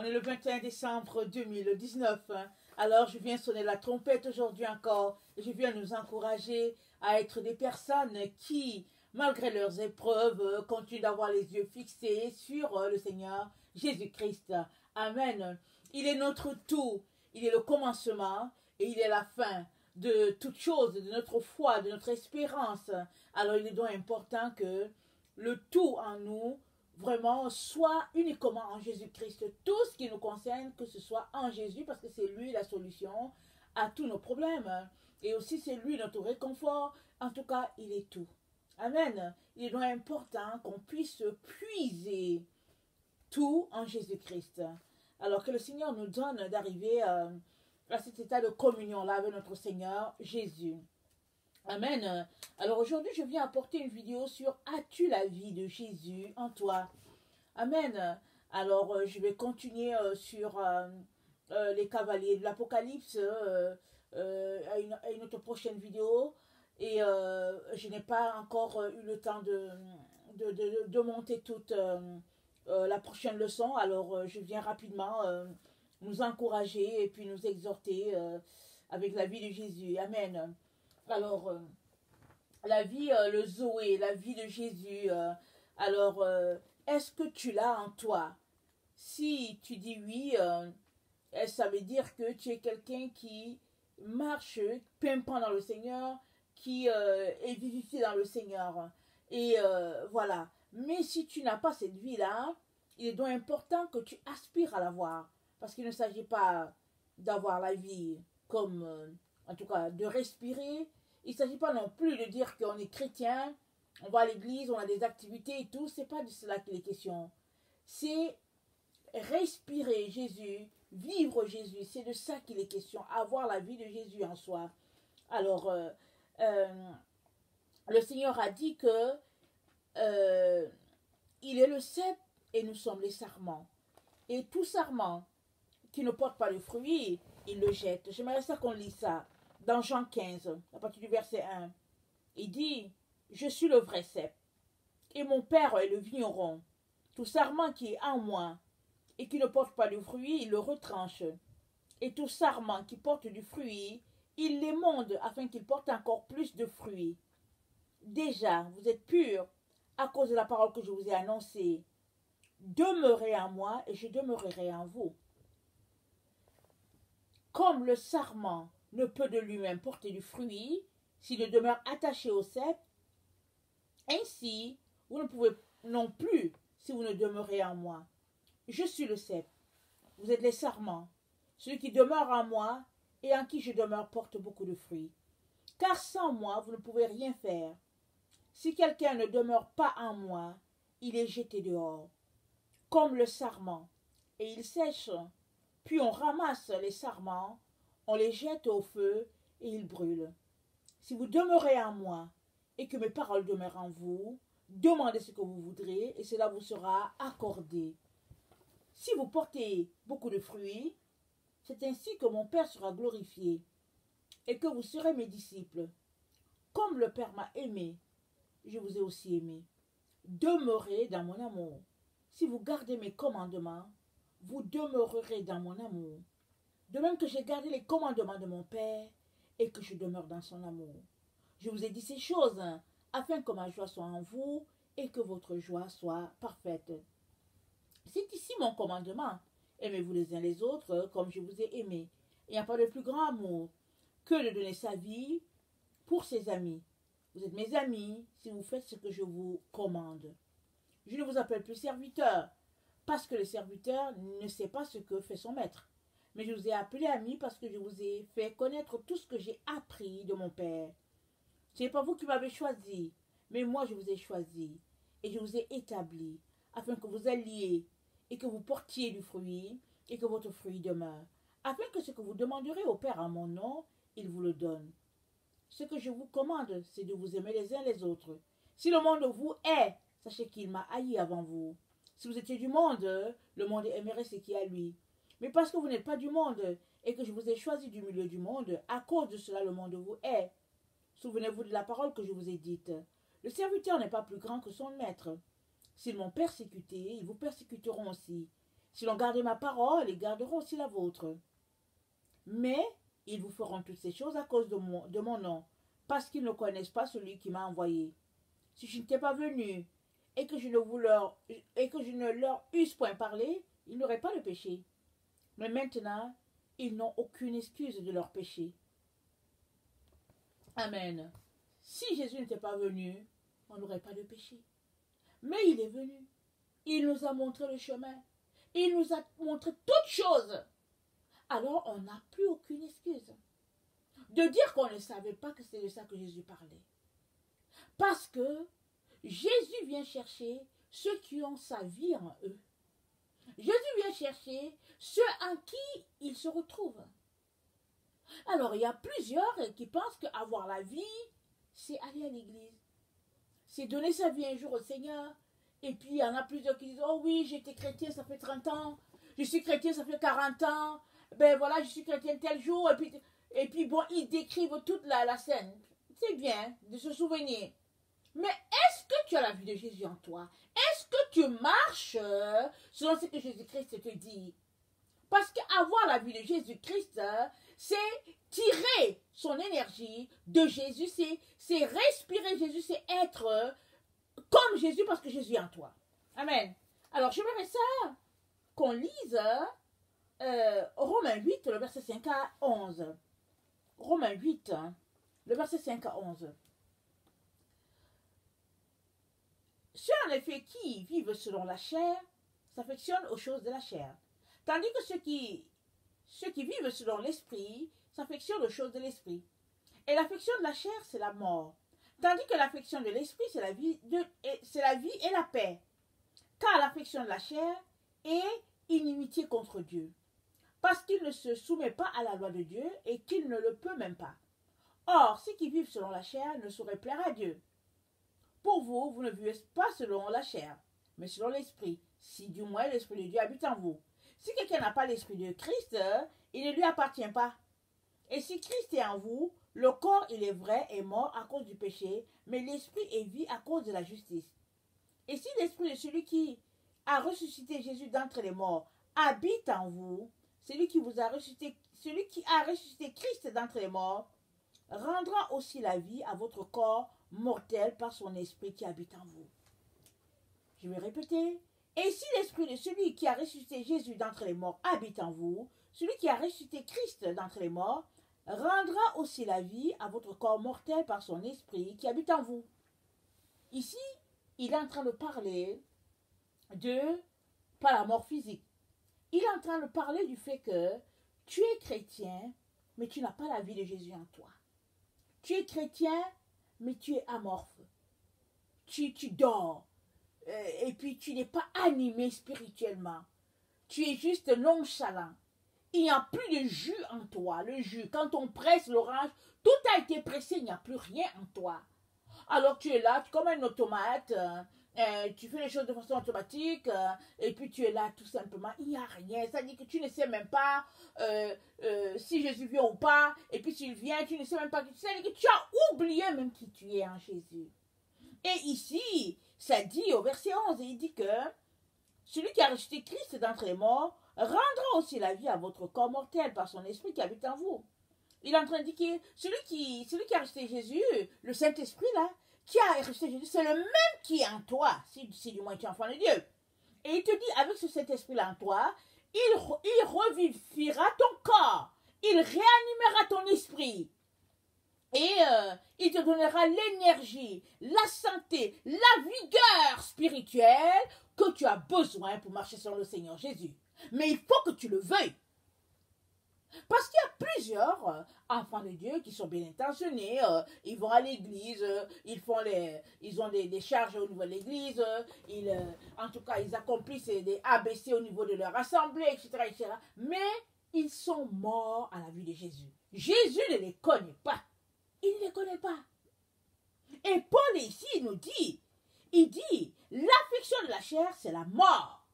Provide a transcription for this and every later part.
On est le 21 décembre 2019. Alors, je viens sonner la trompette aujourd'hui encore. Et je viens nous encourager à être des personnes qui, malgré leurs épreuves, continuent d'avoir les yeux fixés sur le Seigneur Jésus-Christ. Amen. Il est notre tout. Il est le commencement et il est la fin de toute chose, de notre foi, de notre espérance. Alors, il est donc important que le tout en nous vraiment soit uniquement en Jésus-Christ. Tout ce qui nous concerne, que ce soit en Jésus, parce que c'est lui la solution à tous nos problèmes. Et aussi c'est lui notre réconfort. En tout cas, il est tout. Amen. Il est donc important qu'on puisse puiser tout en Jésus-Christ. Alors que le Seigneur nous donne d'arriver à cet état de communion-là avec notre Seigneur Jésus. Amen. Alors aujourd'hui, je viens apporter une vidéo sur As-tu la vie de Jésus en toi? Amen. Alors, je vais continuer sur les cavaliers de l'Apocalypse à une autre prochaine vidéo. Et je n'ai pas encore eu le temps de monter toute la prochaine leçon. Alors, je viens rapidement nous encourager et puis nous exhorter avec la vie de Jésus. Amen. Alors, la vie, le Zoé, la vie de Jésus. Alors, est-ce que tu l'as en toi? Si tu dis oui, ça veut dire que tu es quelqu'un qui marche pimpant dans le Seigneur, qui est vivifié dans le Seigneur. Et voilà. Mais si tu n'as pas cette vie-là, il est donc important que tu aspires à l'avoir. Parce qu'il ne s'agit pas d'avoir la vie comme, en tout cas, de respirer. Il ne s'agit pas non plus de dire qu'on est chrétien, on va à l'église, on a des activités et tout. C'est pas de cela qu'il est question. C'est respirer Jésus, vivre Jésus. C'est de ça qu'il est question. Avoir la vie de Jésus en soi. Alors, le Seigneur a dit que il est le cep et nous sommes les sarments. Et tout sarment qui ne porte pas de fruits, il le jette. J'aimerais ça qu'on lit ça. Dans Jean 15, à partir du verset 1, il dit « Je suis le vrai cep, et mon Père est le vigneron. Tout sarment qui est en moi et qui ne porte pas de fruit, il le retranche. Et tout sarment qui porte du fruit, il l'émonde afin qu'il porte encore plus de fruits. Déjà, vous êtes purs à cause de la parole que je vous ai annoncée. Demeurez en moi et je demeurerai en vous. Comme le sarment ne peut de lui-même porter du fruit s'il ne demeure attaché au cep, ainsi vous ne pouvez non plus si vous ne demeurez en moi. Je suis le cep, vous êtes les sarments. Celui qui demeure en moi et en qui je demeure porte beaucoup de fruits. Car sans moi, vous ne pouvez rien faire. Si quelqu'un ne demeure pas en moi, il est jeté dehors, comme le sarment, et il sèche. Puis on ramasse les sarments, on les jette au feu et ils brûlent. Si vous demeurez en moi et que mes paroles demeurent en vous, demandez ce que vous voudrez et cela vous sera accordé. Si vous portez beaucoup de fruits, c'est ainsi que mon Père sera glorifié et que vous serez mes disciples. Comme le Père m'a aimé, je vous ai aussi aimé. Demeurez dans mon amour. Si vous gardez mes commandements, vous demeurerez dans mon amour. De même que j'ai gardé les commandements de mon Père et que je demeure dans son amour. Je vous ai dit ces choses afin que ma joie soit en vous et que votre joie soit parfaite. C'est ici mon commandement. Aimez-vous les uns les autres comme je vous ai aimé. Il n'y a pas de plus grand amour que de donner sa vie pour ses amis. Vous êtes mes amis si vous faites ce que je vous commande. Je ne vous appelle plus serviteur, parce que le serviteur ne sait pas ce que fait son maître. Mais je vous ai appelé ami parce que je vous ai fait connaître tout ce que j'ai appris de mon Père. Ce n'est pas vous qui m'avez choisi, mais moi je vous ai choisi et je vous ai établi afin que vous alliez et que vous portiez du fruit et que votre fruit demeure, afin que ce que vous demanderez au Père en mon nom, il vous le donne. Ce que je vous commande, c'est de vous aimer les uns les autres. Si le monde vous hait, sachez qu'il m'a haï avant vous. Si vous étiez du monde, le monde aimerait ce qui est à lui. Mais parce que vous n'êtes pas du monde et que je vous ai choisi du milieu du monde, à cause de cela le monde vous hait. Souvenez-vous de la parole que je vous ai dite. Le serviteur n'est pas plus grand que son maître. S'ils m'ont persécuté, ils vous persécuteront aussi. Si l'on garde ma parole, ils garderont aussi la vôtre. Mais ils vous feront toutes ces choses à cause de mon nom, parce qu'ils ne connaissent pas celui qui m'a envoyé. Si je n'étais pas venu et que je ne leur eusse point parlé, ils n'auraient pas de péché. Mais maintenant, ils n'ont aucune excuse de leur péché. Amen. Si Jésus n'était pas venu, on n'aurait pas de péché. Mais il est venu. Il nous a montré le chemin. Il nous a montré toutes choses. Alors, on n'a plus aucune excuse de dire qu'on ne savait pas que c'est de ça que Jésus parlait. Parce que Jésus vient chercher ceux qui ont sa vie en eux. Jésus vient chercher ceux en qui il se retrouve. Alors, il y a plusieurs qui pensent qu'avoir la vie, c'est aller à l'église. C'est donner sa vie un jour au Seigneur. Et puis, il y en a plusieurs qui disent, oh oui, j'étais chrétien, ça fait 30 ans. Je suis chrétien, ça fait 40 ans. Ben voilà, je suis chrétien tel jour. Et puis bon, ils décrivent toute la scène. C'est bien de se souvenir. Mais est-ce que tu as la vie de Jésus en toi? Est-ce que tu marches selon ce que Jésus-Christ te dit? Parce qu'avoir la vie de Jésus-Christ, c'est tirer son énergie de Jésus, c'est respirer Jésus, c'est être comme Jésus parce que Jésus est en toi. Amen. Alors, j'aimerais ça qu'on lise Romains 8, le verset 5 à 11. Romains 8, le verset 5 à 11. Ceux en effet qui vivent selon la chair s'affectionnent aux choses de la chair, tandis que ceux qui vivent selon l'esprit s'affectionnent aux choses de l'esprit. Et l'affection de la chair, c'est la mort, tandis que l'affection de l'esprit, c'est la vie et la paix. Car l'affection de la chair est inimitié contre Dieu, parce qu'il ne se soumet pas à la loi de Dieu et qu'il ne le peut même pas. Or, ceux qui vivent selon la chair ne sauraient plaire à Dieu. Pour vous, vous ne vivez pas selon la chair, mais selon l'esprit, si du moins l'esprit de Dieu habite en vous. Si quelqu'un n'a pas l'esprit de Christ, il ne lui appartient pas. Et si Christ est en vous, le corps, il est vrai, est mort à cause du péché, mais l'esprit est vie à cause de la justice. Et si l'esprit de celui qui a ressuscité Jésus d'entre les morts habite en vous, celui qui a ressuscité Christ d'entre les morts, rendra aussi la vie à votre corps mortel par son esprit qui habite en vous. Je vais répéter. Et si l'esprit de celui qui a ressuscité Jésus d'entre les morts habite en vous, celui qui a ressuscité Christ d'entre les morts, rendra aussi la vie à votre corps mortel par son esprit qui habite en vous. Ici, il est en train de parler pas la mort physique. Il est en train de parler du fait que tu es chrétien, mais tu n'as pas la vie de Jésus en toi. Tu es chrétien, mais tu es amorphe. Tu dors. Et puis tu n'es pas animé spirituellement. Tu es juste nonchalant. Il n'y a plus de jus en toi. Le jus, quand on presse l'orange, tout a été pressé, il n'y a plus rien en toi. Alors tu es là, tu es comme un automate, tu fais les choses de façon automatique, et puis tu es là tout simplement, il n'y a rien. C'est-à-dire que tu ne sais même pas si Jésus vient ou pas, et puis s'il vient, tu ne sais même pas, c'est-à-dire que tu as oublié même qui tu es en Jésus. Et ici, ça dit au verset 11, il dit que celui qui a ressuscité Christ d'entre les morts rendra aussi la vie à votre corps mortel par son esprit qui habite en vous. Il est en train d'indiquer celui qui a ressuscité Jésus, le Saint-Esprit là, qui a ressuscité Jésus, c'est le même qui est en toi, si du moins tu es enfant de Dieu. Et il te dit, avec ce Saint-Esprit là en toi, il revivifiera ton corps, il réanimera ton esprit. Et il te donnera l'énergie, la santé, la vigueur spirituelle que tu as besoin pour marcher sur le Seigneur Jésus. Mais il faut que tu le veuilles. Parce qu'il y a plusieurs enfants de Dieu qui sont bien intentionnés, ils vont à l'église, ils ont des charges au niveau de l'église, en tout cas ils accomplissent des ABC au niveau de leur assemblée, etc., etc. Mais ils sont morts à la vue de Jésus. Jésus ne les connaît pas. Il ne les connaît pas. Et Paul ici nous dit, l'affection de la chair, c'est la mort.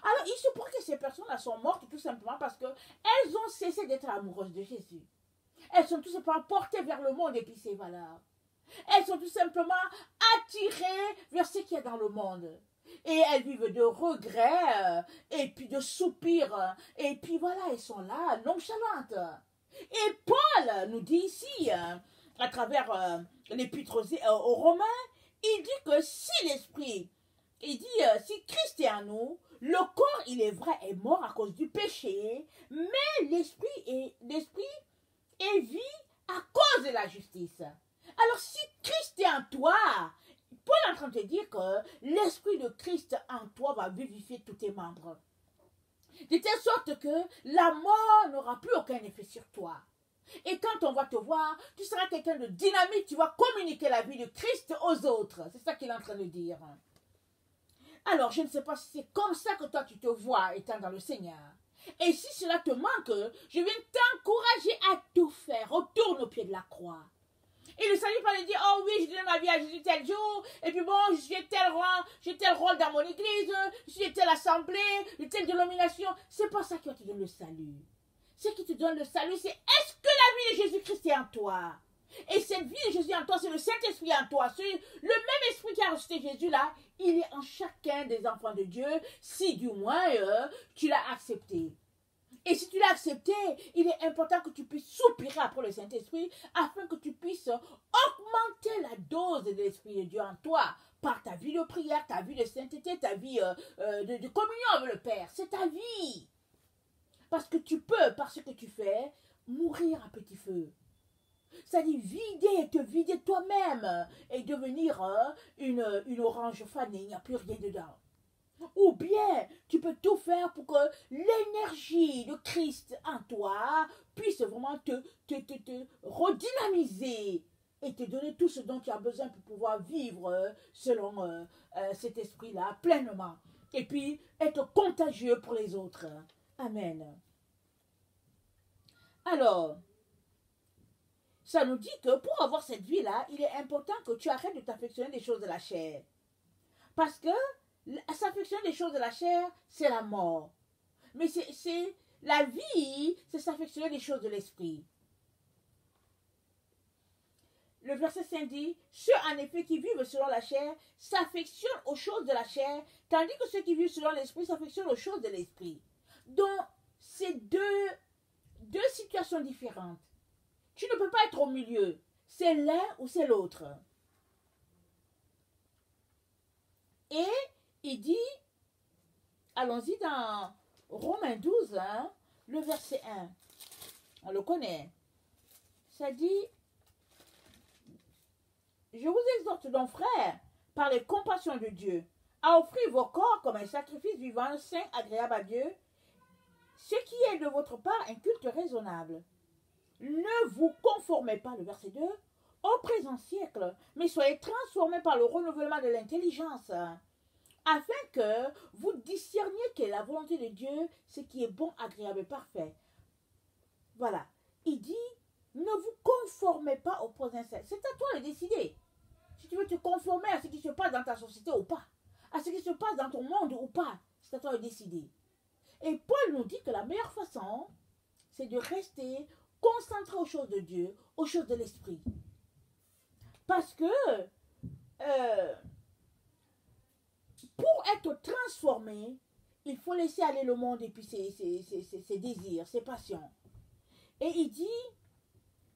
Alors, il se pourrait que ces personnes-là sont mortes tout simplement parce qu'elles ont cessé d'être amoureuses de Jésus. Elles sont tout simplement portées vers le monde et puis ses valeurs. Elles sont tout simplement attirées vers ce qu'il y a dans le monde. Et elles vivent de regrets, et puis de soupirs, et puis voilà, elles sont là, nonchalantes. Et Paul nous dit ici, à travers l'épître aux Romains, il dit que si l'esprit, il dit, si Christ est en nous, le corps, il est vrai, est mort à cause du péché, mais l'esprit est vie à cause de la justice. Alors si Christ est en toi, Paul est en train de te dire que l'esprit de Christ en toi va vivifier tous tes membres. De telle sorte que la mort n'aura plus aucun effet sur toi. Et quand on va te voir, tu seras quelqu'un de dynamique, tu vas communiquer la vie de Christ aux autres. C'est ça qu'il est en train de dire. Alors, je ne sais pas si c'est comme ça que toi tu te vois étant dans le Seigneur. Et si cela te manque, je viens t'encourager à tout faire. Retourne au pied de la croix. Il ne s'agit pas de dire, oh oui, je donne ma vie à Jésus tel jour, et puis bon, j'ai tel rang, j'ai tel rôle dans mon église, j'ai telle assemblée, j'ai telle dénomination. C'est pas ça qui va te donner le salut. Ce qui te donne le salut, c'est est-ce que la vie de Jésus-Christ est en toi? Et cette vie de Jésus en toi, c'est le Saint-Esprit en toi. Le même esprit qui a rejeté Jésus là, il est en chacun des enfants de Dieu, si du moins tu l'as accepté. Et si tu l'as accepté, il est important que tu puisses soupirer après le Saint-Esprit afin que tu puisses augmenter la dose de l'Esprit de Dieu en toi par ta vie de prière, ta vie de sainteté, ta vie de communion avec le Père. C'est ta vie. Parce que tu peux, par ce que tu fais, mourir à petit feu. C'est-à-dire te vider toi-même et devenir une orange fanée, il n'y a plus rien dedans. Ou bien, tu peux tout faire pour que l'énergie de Christ en toi puisse vraiment te redynamiser et te donner tout ce dont tu as besoin pour pouvoir vivre selon cet esprit-là pleinement. Et puis, être contagieux pour les autres. Amen. Alors, ça nous dit que pour avoir cette vie-là, il est important que tu arrêtes de t'affectionner des choses de la chair. Parce que s'affectionner des choses de la chair, c'est la mort. Mais c'est la vie, c'est s'affectionner des choses de l'esprit. Le verset 5 dit, ceux en effet qui vivent selon la chair s'affectionnent aux choses de la chair, tandis que ceux qui vivent selon l'esprit s'affectionnent aux choses de l'esprit. Donc, c'est deux situations différentes. Tu ne peux pas être au milieu. C'est l'un ou c'est l'autre. Et il dit, allons-y dans Romains 12, hein, le verset 1. On le connaît. Ça dit, je vous exhorte donc, frères, par les compassions de Dieu, à offrir vos corps comme un sacrifice vivant, saint, agréable à Dieu, ce qui est de votre part un culte raisonnable. Ne vous conformez pas, le verset 2, au présent siècle, mais soyez transformés par le renouvellement de l'intelligence, afin que vous discerniez quelle est la volonté de Dieu, ce qui est bon, agréable et parfait. Voilà. Il dit, ne vous conformez pas au présent siècle. C'est à toi de décider. Si tu veux te conformer à ce qui se passe dans ta société ou pas, à ce qui se passe dans ton monde ou pas, c'est à toi de décider. Et Paul nous dit que la meilleure façon, c'est de rester concentré aux choses de Dieu, aux choses de l'esprit. Parce que pour être transformé, il faut laisser aller le monde et puis ses désirs, ses passions. Et il dit,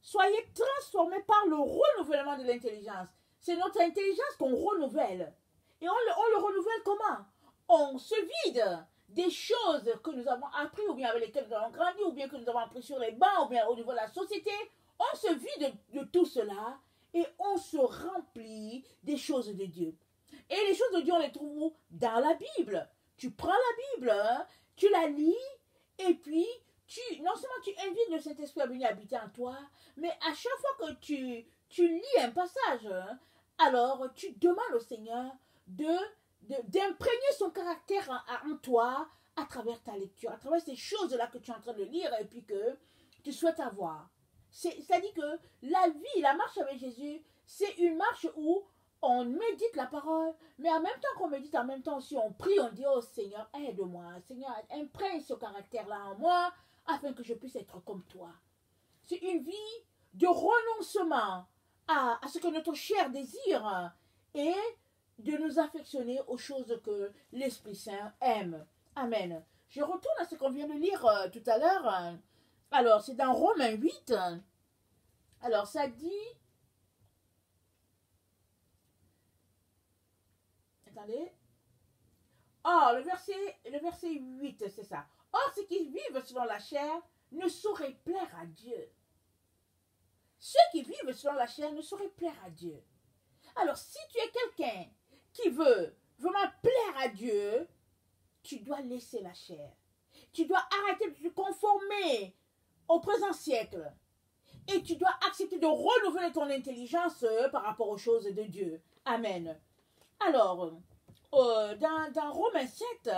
soyez transformés par le renouvellement de l'intelligence. C'est notre intelligence qu'on renouvelle. Et on le renouvelle comment? On se vide des choses que nous avons appris, ou bien avec lesquelles nous avons grandi, ou bien que nous avons appris sur les bancs, ou bien au niveau de la société. On se vide de tout cela et on se remplit des choses de Dieu. Et les choses de Dieu, on les trouve dans la Bible. Tu prends la Bible, hein, tu la lis, et puis non seulement tu invites le Saint-Esprit à venir habiter en toi, mais à chaque fois que tu lis un passage, hein, alors tu demandes au Seigneur d'imprégner son caractère en toi à travers ta lecture, à travers ces choses-là que tu es en train de lire et puis que tu souhaites avoir. C'est-à-dire que la vie, la marche avec Jésus, c'est une marche où on médite la parole, mais en même temps qu'on médite, en même temps aussi on prie, on dit, oh Seigneur, aide-moi, Seigneur, imprègne ce caractère-là en moi, afin que je puisse être comme toi. C'est une vie de renoncement à ce que notre chair désire et de nous affectionner aux choses que l'Esprit Saint aime. Amen. Je retourne à ce qu'on vient de lire tout à l'heure. Alors, c'est dans Romains 8. Alors, ça dit... Attendez. Oh, le verset 8, c'est ça. Or, ceux qui vivent selon la chair ne sauraient plaire à Dieu. Ceux qui vivent selon la chair ne sauraient plaire à Dieu. Alors, si tu es quelqu'un qui veut vraiment plaire à Dieu, tu dois laisser la chair. Tu dois arrêter de te conformer au présent siècle. Et tu dois accepter de renouveler ton intelligence par rapport aux choses de Dieu. Amen. Alors, dans Romains 7,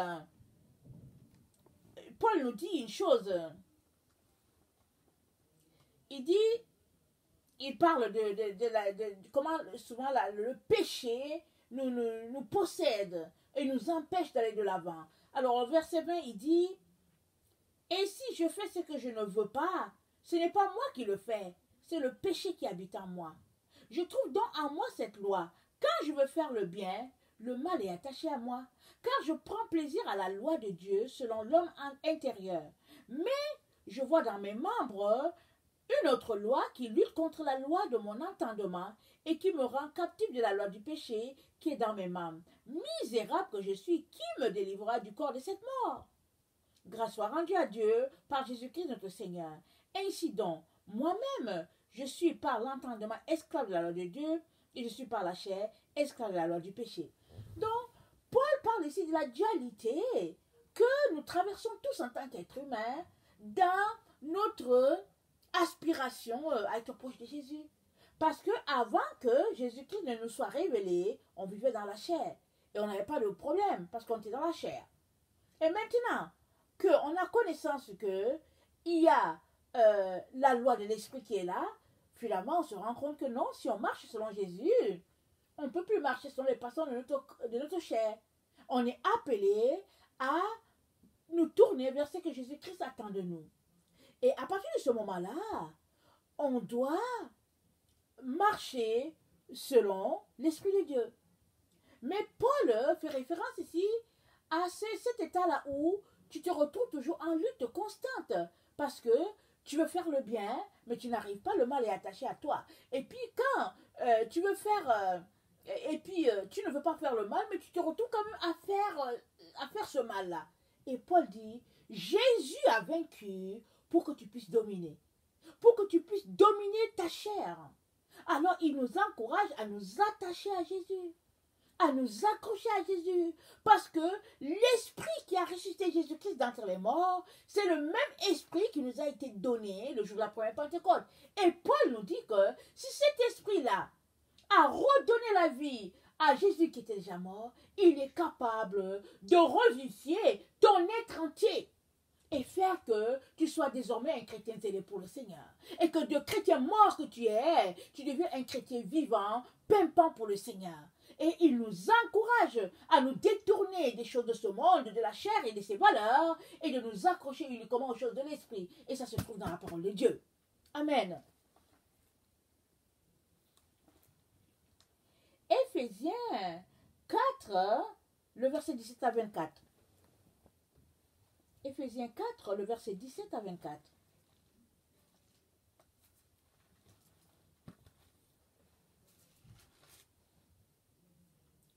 Paul nous dit une chose. Il parle de comment souvent le péché nous possède et nous empêche d'aller de l'avant. Alors au verset 20, il dit, « Et si je fais ce que je ne veux pas, ce n'est pas moi qui le fais, c'est le péché qui habite en moi. Je trouve donc en moi cette loi. Quand je veux faire le bien, le mal est attaché à moi, car je prends plaisir à la loi de Dieu selon l'homme intérieur. Mais je vois dans mes membres une autre loi qui lutte contre la loi de mon entendement et qui me rend captif de la loi du péché qui est dans mes membres. Misérable que je suis, qui me délivrera du corps de cette mort? Grâce soit rendue à Dieu par Jésus-Christ notre Seigneur. Ainsi donc, moi-même, je suis par l'entendement esclave de la loi de Dieu et je suis par la chair esclave de la loi du péché. » Donc, Paul parle ici de la dualité que nous traversons tous en tant qu'êtres humains dans notre aspiration à être proche de Jésus. Parce que avant que Jésus-Christ ne nous soit révélé, on vivait dans la chair. Et on n'avait pas de problème parce qu'on était dans la chair. Et maintenant qu'on a connaissance qu'il y a la loi de l'esprit qui est là, finalement on se rend compte que non, si on marche selon Jésus, on ne peut plus marcher selon les passions de notre chair. On est appelé à nous tourner vers ce que Jésus-Christ attend de nous. Et à partir de ce moment-là, on doit marcher selon l'Esprit de Dieu. Mais Paul fait référence ici à cet état-là où tu te retrouves toujours en lutte constante parce que tu veux faire le bien, mais tu n'arrives pas, le mal est attaché à toi. Et puis quand tu veux faire... tu ne veux pas faire le mal, mais tu te retrouves quand même à faire ce mal-là. Et Paul dit, Jésus a vaincu pour que tu puisses dominer. Pour que tu puisses dominer ta chair. Alors il nous encourage à nous attacher à Jésus. À nous accrocher à Jésus. Parce que l'esprit qui a ressuscité Jésus-Christ d'entre les morts, c'est le même esprit qui nous a été donné le jour de la première Pentecôte. Et Paul nous dit que si cet esprit-là a redonné la vie à Jésus qui était déjà mort, il est capable de revivifier ton être entier et faire que tu sois désormais un chrétien zélé pour le Seigneur. Et que de chrétien mort que tu es, tu deviens un chrétien vivant, pimpant pour le Seigneur. Et il nous encourage à nous détourner des choses de ce monde, de la chair et de ses valeurs, et de nous accrocher uniquement aux choses de l'esprit. Et ça se trouve dans la parole de Dieu. Amen. Éphésiens 4, le verset 17 à 24. Éphésiens 4, le verset 17 à 24.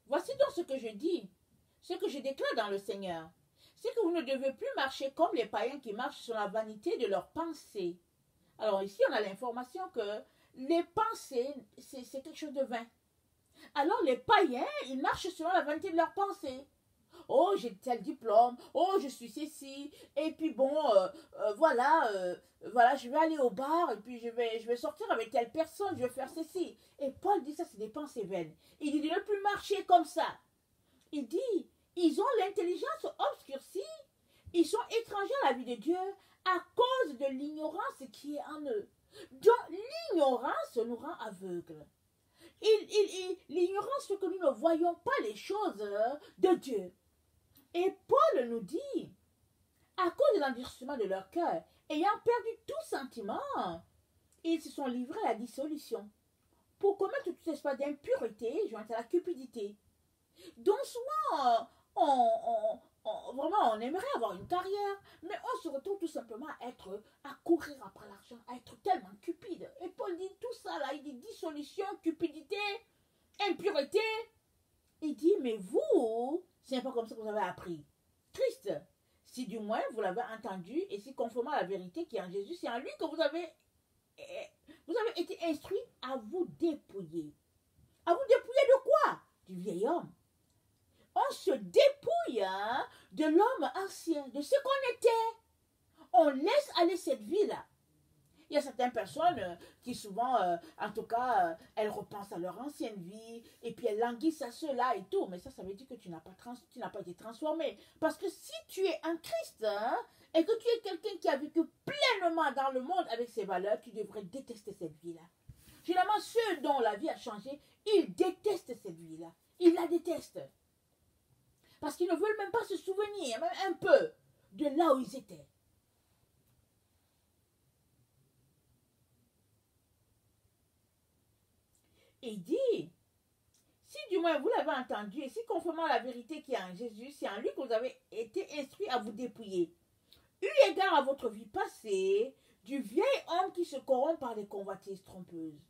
Voici donc ce que je dis, ce que je déclare dans le Seigneur. C'est que vous ne devez plus marcher comme les païens qui marchent sur la vanité de leurs pensées. Alors ici, on a l'information que les pensées, c'est quelque chose de vain. Alors les païens, ils marchent selon la vanité de leurs pensées. Oh, j'ai tel diplôme. Oh, je suis ceci. Et puis bon, voilà, je vais aller au bar et puis je vais sortir avec telle personne, je vais faire ceci. Et Paul dit ça, c'est des pensées vaines. Il dit de ne plus marcher comme ça. Il dit, ils ont l'intelligence obscurcie. Ils sont étrangers à la vie de Dieu à cause de l'ignorance qui est en eux. Donc l'ignorance nous rend aveugles. L'ignorance fait que nous ne voyons pas les choses de Dieu. Et Paul nous dit, à cause de l'endurcissement de leur cœur, ayant perdu tout sentiment, ils se sont livrés à la dissolution, pour commettre toute espèce d'impureté jointe à la cupidité. Donc souvent, vraiment, on aimerait avoir une carrière, mais on se retrouve tout simplement à courir après l'argent, à être tellement cupide. Et Paul dit tout ça là, il dit dissolution, cupidité, impureté. Il dit, mais vous, ce n'est pas comme ça que vous avez appris. Christ, si du moins vous l'avez entendu, et si conformément à la vérité qui est en Jésus, c'est en lui que vous avez été instruit à vous dépouiller. À vous dépouiller de quoi? Du vieil homme. On se dépouille de l'homme ancien, de ce qu'on était. On laisse aller cette vie-là. Il y a certaines personnes qui souvent, en tout cas, elles repensent à leur ancienne vie et puis elles languissent à cela et tout. Mais ça veut dire que tu n'as pas été transformé. Parce que si tu es un Christ et que tu es quelqu'un qui a vécu pleinement dans le monde avec ses valeurs, tu devrais détester cette vie-là. Généralement, ceux dont la vie a changé, ils détestent cette vie-là. Ils la détestent. Parce qu'ils ne veulent même pas se souvenir, même un peu, de là où ils étaient. Et il dit, si du moins vous l'avez entendu, et si conformément à la vérité qui est en Jésus, c'est en lui que vous avez été instruit à vous dépouiller. Eu égard à votre vie passée, du vieil homme qui se corrompt par les convoitises trompeuses.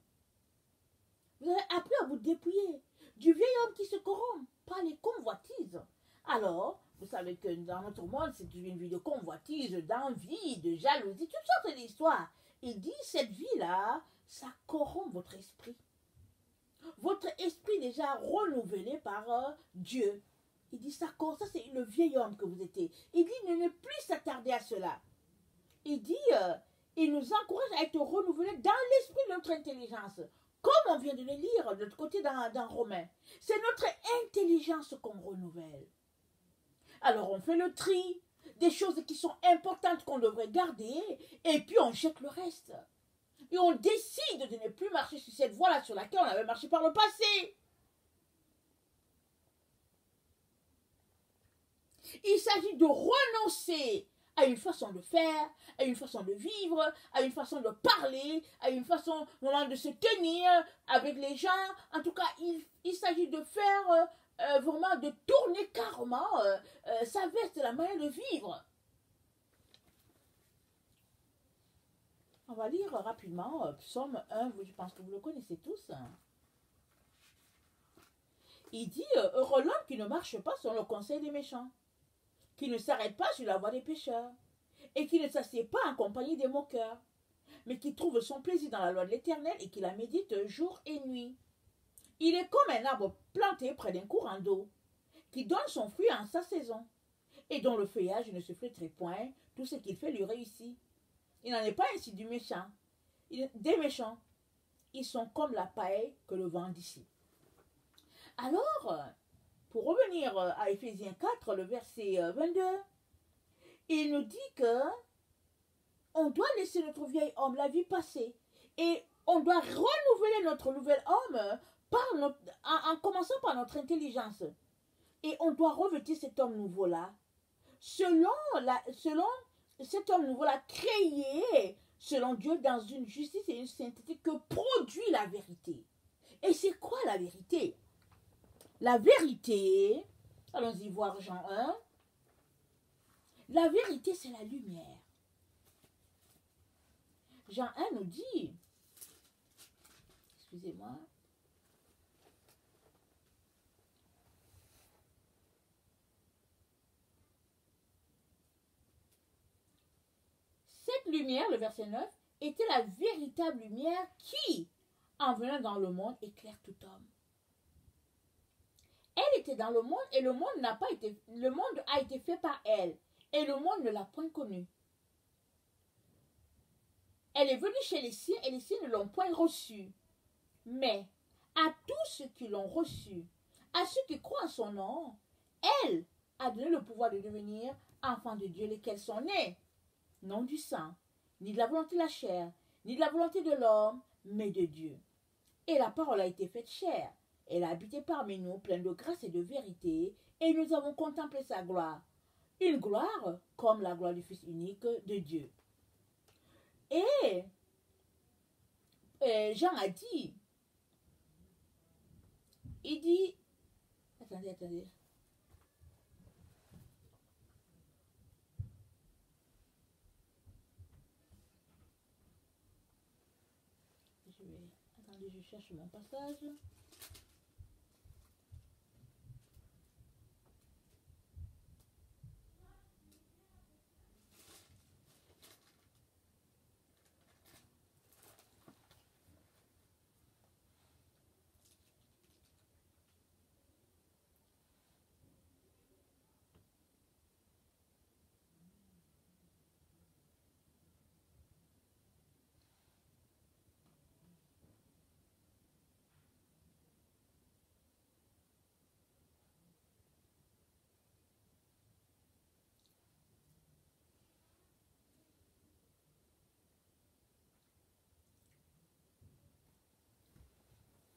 Vous avez appris à vous dépouiller du vieil homme qui se corrompt par les convoitises. Alors, vous savez que dans notre monde, c'est une vie de convoitise, d'envie, de jalousie, toutes sortes d'histoires. Il dit, cette vie-là, ça corrompt votre esprit. Votre esprit déjà renouvelé par Dieu. Il dit, ça c'est le vieil homme que vous étiez. Il dit, ne plus s'attarder à cela. Il dit, il nous encourage à être renouvelés dans l'esprit de notre intelligence. Comme on vient de le lire de l'autre côté dans Romains. C'est notre intelligence qu'on renouvelle. Alors on fait le tri des choses qui sont importantes qu'on devrait garder et puis on jette le reste. Et on décide de ne plus marcher sur cette voie-là sur laquelle on avait marché par le passé. Il s'agit de renoncer à une façon de faire, à une façon de vivre, à une façon de parler, à une façon de se tenir avec les gens. En tout cas, il s'agit de faire vraiment, de tourner carrément sa veste, la manière de vivre. On va lire rapidement Psaume 1, je pense que vous le connaissez tous. Il dit, heureux l'homme qui ne marche pas selon le conseil des méchants, qui ne s'arrête pas sur la voie des pécheurs, et qui ne s'assied pas en compagnie des moqueurs, mais qui trouve son plaisir dans la loi de l'Éternel et qui la médite jour et nuit. Il est comme un arbre planté près d'un courant d'eau, qui donne son fruit en sa saison, et dont le feuillage ne se flétrit point, tout ce qu'il fait lui réussit. Il n'en est pas ainsi du méchant. Des méchants, ils sont comme la paille que le vent dissipe. Alors, pour revenir à Éphésiens 4, le verset 22, il nous dit que on doit laisser notre vieil homme, la vie passée, et on doit renouveler notre nouvel homme en commençant par notre intelligence. Et on doit revêtir cet homme nouveau-là, selon cet homme nouveau-là créé, selon Dieu, dans une justice et une sainteté que produit la vérité. Et c'est quoi la vérité? La vérité, allons-y voir Jean 1, la vérité c'est la lumière. Jean 1 nous dit, excusez-moi, cette lumière, le verset 9, était la véritable lumière qui, en venant dans le monde, éclaire tout homme. Elle était dans le monde et le monde a été fait par elle et le monde ne l'a point connue. Elle est venue chez les siens et les siens ne l'ont point reçue. Mais à tous ceux qui l'ont reçue, à ceux qui croient en son nom, elle a donné le pouvoir de devenir enfants de Dieu, lesquels sont nés, non du sang, ni de la volonté de la chair, ni de la volonté de l'homme, mais de Dieu. Et la parole a été faite chair. Elle a habité parmi nous, pleine de grâce et de vérité, et nous avons contemplé sa gloire. Une gloire comme la gloire du Fils unique de Dieu. Et Jean a dit, il dit, Attendez, attendez. Attendez, je cherche mon passage.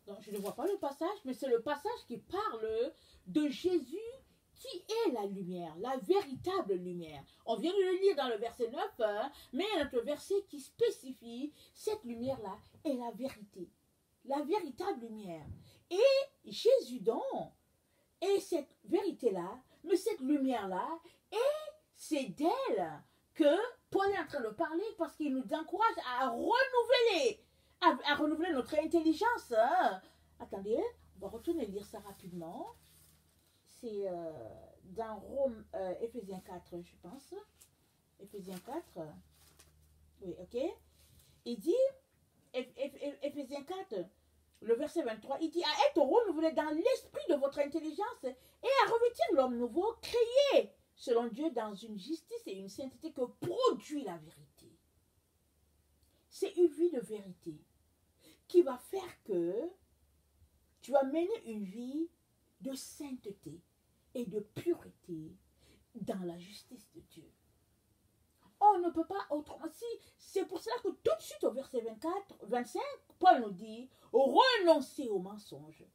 Donc, je ne vois pas le passage, mais c'est le passage qui parle de Jésus qui est la lumière, la véritable lumière. On vient de le lire dans le verset 9, hein, mais il y a un autre verset qui spécifie cette lumière-là est la vérité, la véritable lumière. Et Jésus donc est cette vérité-là, mais cette lumière-là, et c'est d'elle que Paul est en train de parler parce qu'il nous encourage à renouveler à renouveler notre intelligence. Hein. Attendez, on va retourner lire ça rapidement. C'est dans Rome, Éphésiens 4, je pense. Éphésiens 4. Oui, ok. Il dit, Éphésiens 4, le verset 23, il dit, à être renouvelé dans l'esprit de votre intelligence et à revêtir l'homme nouveau, créé selon Dieu dans une justice et une sainteté que produit la vérité. C'est une vie de vérité qui va faire que tu vas mener une vie de sainteté et de pureté dans la justice de Dieu. On ne peut pas autrement. C'est pour cela que tout de suite au verset 25, Paul nous dit, renoncez au mensonge.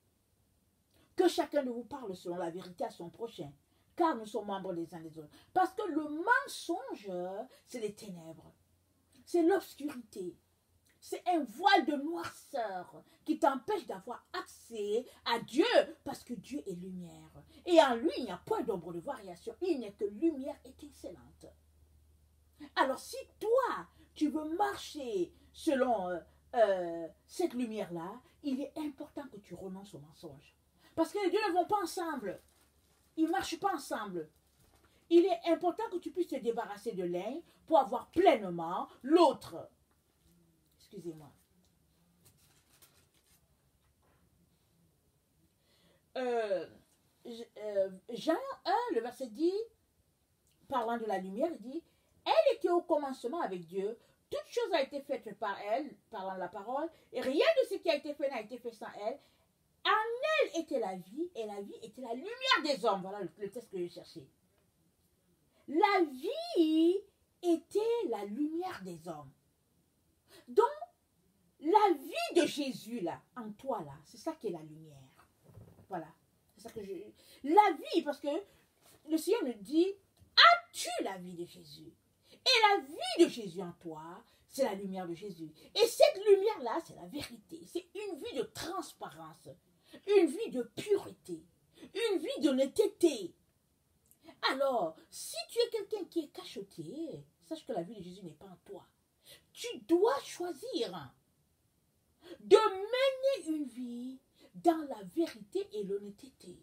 Que chacun de vous parle selon la vérité à son prochain, car nous sommes membres les uns des autres. Parce que le mensonge, c'est les ténèbres, c'est l'obscurité. C'est un voile de noirceur qui t'empêche d'avoir accès à Dieu parce que Dieu est lumière. Et en lui, il n'y a point d'ombre de variation. Il n'y a que lumière étincelante. Alors si toi, tu veux marcher selon cette lumière-là, il est important que tu renonces au mensonge. Parce que les deux ne vont pas ensemble. Ils ne marchent pas ensemble. Il est important que tu puisses te débarrasser de l'un pour avoir pleinement l'autre. Excusez-moi. Jean 1, le verset 10, parlant de la lumière, il dit, elle était au commencement avec Dieu, toute chose a été faite par elle, parlant de la parole, et rien de ce qui a été fait n'a été fait sans elle. En elle était la vie, et la vie était la lumière des hommes. Voilà le texte que j'ai cherché. La vie était la lumière des hommes. Donc, la vie de Jésus, là, en toi, là, c'est ça qui est la lumière. Voilà. C'est ça que je... La vie, parce que le Seigneur nous dit, as-tu la vie de Jésus? Et la vie de Jésus en toi, c'est la lumière de Jésus. Et cette lumière-là, c'est la vérité. C'est une vie de transparence, une vie de pureté, une vie d'honnêteté. Alors, si tu es quelqu'un qui est cachoté, sache que la vie de Jésus n'est pas en toi. Tu dois choisir de mener une vie dans la vérité et l'honnêteté,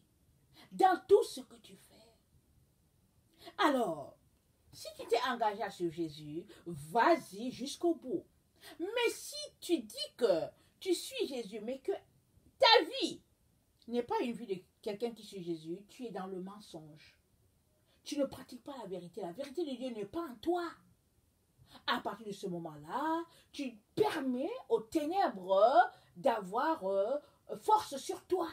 dans tout ce que tu fais. Alors, si tu t'es engagé sur Jésus, vas-y jusqu'au bout. Mais si tu dis que tu suis Jésus, mais que ta vie n'est pas une vie de quelqu'un qui suit Jésus, tu es dans le mensonge. Tu ne pratiques pas la vérité. La vérité de Dieu n'est pas en toi. À partir de ce moment-là, tu permets aux ténèbres d'avoir force sur toi.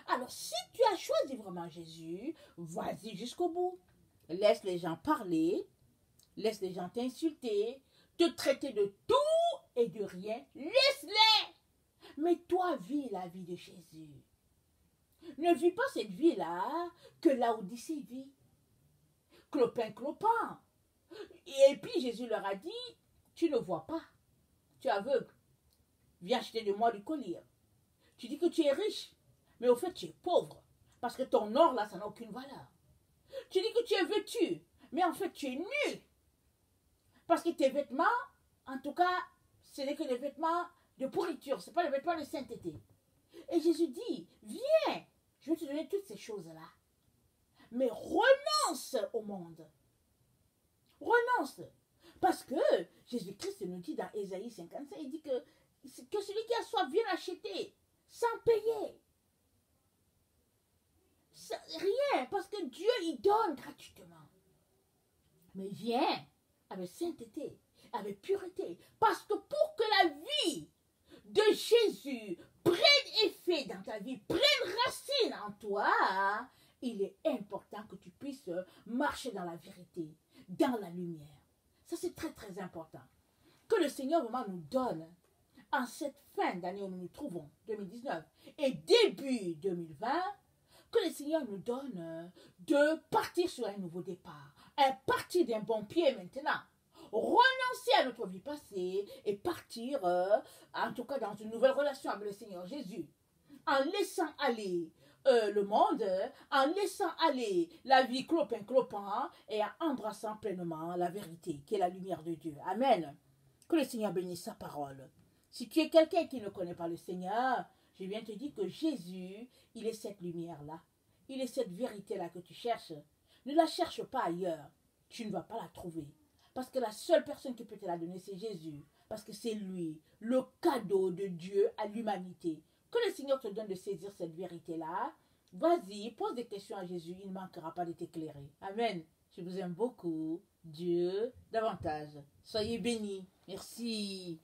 Alors, si tu as choisi vraiment Jésus, vas-y jusqu'au bout. Laisse les gens parler, laisse les gens t'insulter, te traiter de tout et de rien. Laisse-les. Mais toi, vis la vie de Jésus. Ne vis pas cette vie-là que Laodicée vit. Clopin, clopin. Et puis Jésus leur a dit, tu ne vois pas, tu es aveugle, viens acheter de moi du collier. Tu dis que tu es riche, mais au fait tu es pauvre. Parce que ton or, là, ça n'a aucune valeur. Tu dis que tu es vêtu, mais en fait, tu es nu. Parce que tes vêtements, en tout cas, ce n'est que des vêtements de pourriture, ce n'est pas des vêtements de sainteté. Et Jésus dit, viens, je vais te donner toutes ces choses-là. Mais renonce au monde. Renonce. Parce que Jésus-Christ nous dit dans Ésaïe 55, il dit que celui qui a soif vienne acheter sans payer. Rien, parce que Dieu, il donne gratuitement. Mais viens avec sainteté, avec pureté. Parce que pour que la vie de Jésus prenne effet dans ta vie, prenne racine en toi, il est important que tu puisses marcher dans la vérité, dans la lumière. Ça, c'est très, très important. Que le Seigneur vraiment nous donne, en cette fin d'année où nous nous trouvons, 2019, et début 2020, que le Seigneur nous donne de partir sur un nouveau départ, partir d'un bon pied maintenant, renoncer à notre vie passée et partir, en tout cas dans une nouvelle relation avec le Seigneur Jésus, en laissant aller le monde, en laissant aller la vie clopin-clopin et en embrassant pleinement la vérité qui est la lumière de Dieu. Amen. Que le Seigneur bénisse sa parole. Si tu es quelqu'un qui ne connaît pas le Seigneur, je viens te dire que Jésus, il est cette lumière-là. Il est cette vérité-là que tu cherches. Ne la cherche pas ailleurs. Tu ne vas pas la trouver. Parce que la seule personne qui peut te la donner, c'est Jésus. Parce que c'est lui, le cadeau de Dieu à l'humanité. Que le Seigneur te donne de saisir cette vérité-là. Vas-y, pose des questions à Jésus. Il ne manquera pas de t'éclairer. Amen. Je vous aime beaucoup. Dieu davantage. Soyez bénis. Merci.